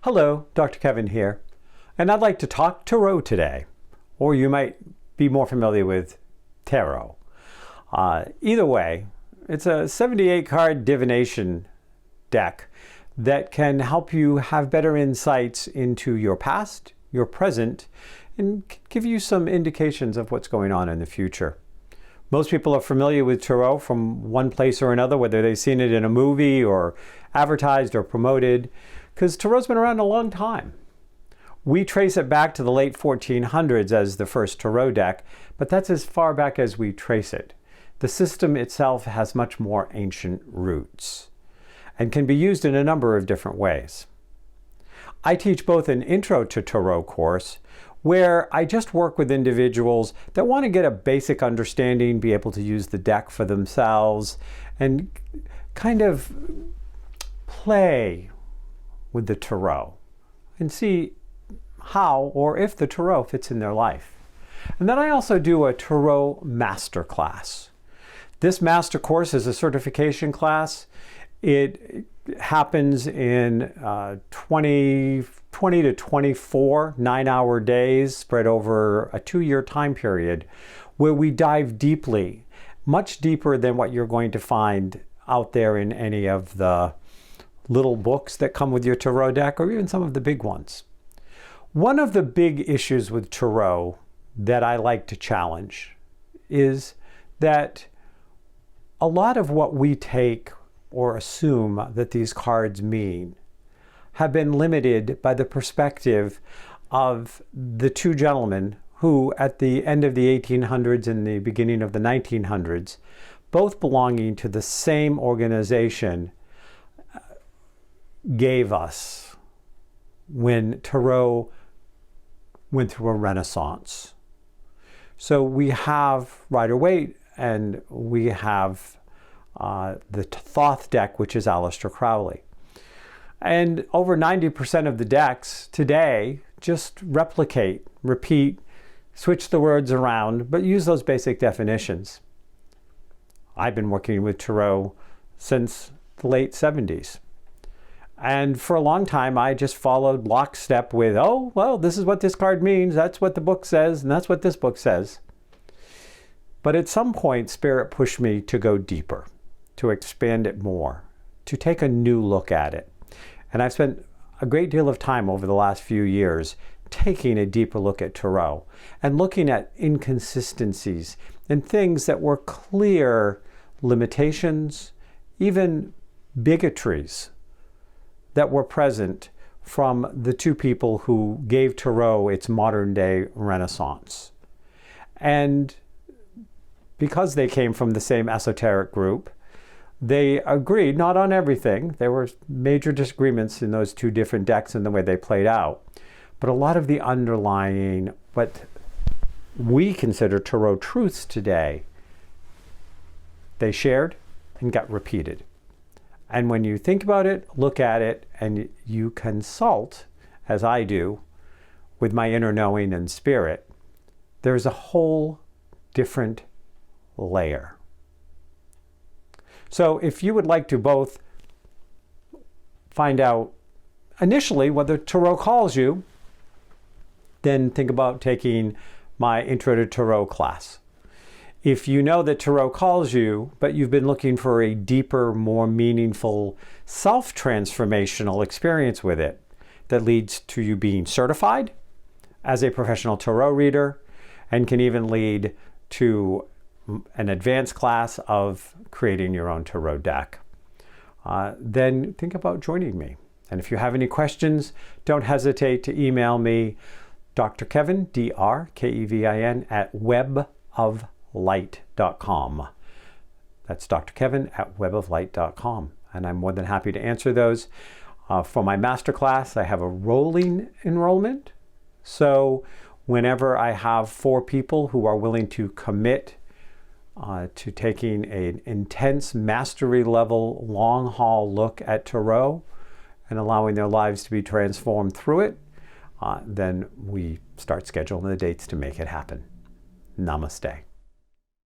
Hello, Dr. Kevin here, and I'd like to talk tarot today, or you might be more familiar with tarot. Either way, it's a 78 card divination deck that can help you have better insights into your past, your present, and give you some indications of what's going on in the future. Most people are familiar with tarot from one place or another, whether they've seen it in a movie or advertised or promoted, because tarot's been around a long time. We trace it back to the late 1400s as the first tarot deck, but that's as far back as we trace it. The system itself has much more ancient roots and can be used in a number of different ways. I teach both an Intro to Tarot course where I just work with individuals that want to get a basic understanding, be able to use the deck for themselves, and kind of play with the tarot and see how or if the tarot fits in their life. And then I also do a tarot masterclass. This master course is a certification class. It happens in 20 to 24 9-hour days spread over a 2-year time period where we dive deeply, much deeper than what you're going to find out there in any of the little books that come with your tarot deck or even some of the big ones. One of the big issues with tarot that I like to challenge is that a lot of what we take or assume that these cards mean have been limited by the perspective of the two gentlemen who, at the end of the 1800s and the beginning of the 1900s, both belonging to the same organization, gave us when tarot went through a renaissance. So we have Rider-Waite and we have the Thoth deck, which is Aleister Crowley. And over 90% of the decks today just replicate, repeat, switch the words around, but use those basic definitions. I've been working with tarot since the late 70s. And for a long time, I just followed lockstep with, oh, well, this is what this card means. That's what the book says, and that's what this book says. But at some point, Spirit pushed me to go deeper, to expand it more, to take a new look at it. And I've spent a great deal of time over the last few years taking a deeper look at tarot and looking at inconsistencies and things that were clear limitations, even bigotries that were present from the two people who gave tarot its modern day renaissance. And because they came from the same esoteric group, they agreed, not on everything. There were major disagreements in those two different decks and the way they played out. But a lot of the underlying, what we consider tarot truths today, they shared and got repeated. And when you think about it, look at it, and you consult, as I do, with my inner knowing and spirit, there's a whole different layer. So if you would like to both find out initially whether tarot calls you, then think about taking my Intro to Tarot class. If you know that tarot calls you, but you've been looking for a deeper, more meaningful, self-transformational experience with it that leads to you being certified as a professional tarot reader and can even lead to an advanced class of creating your own tarot deck, then think about joining me. And if you have any questions, don't hesitate to email me, Dr. Kevin, D-R-K-E-V-I-N, at weboflight.com. That's Dr. Kevin at weboflight.com. And I'm more than happy to answer those. For my masterclass, I have a rolling enrollment. So whenever I have 4 people who are willing to commit to taking an intense mastery level long haul look at tarot and allowing their lives to be transformed through it, then we start scheduling the dates to make it happen. Namaste.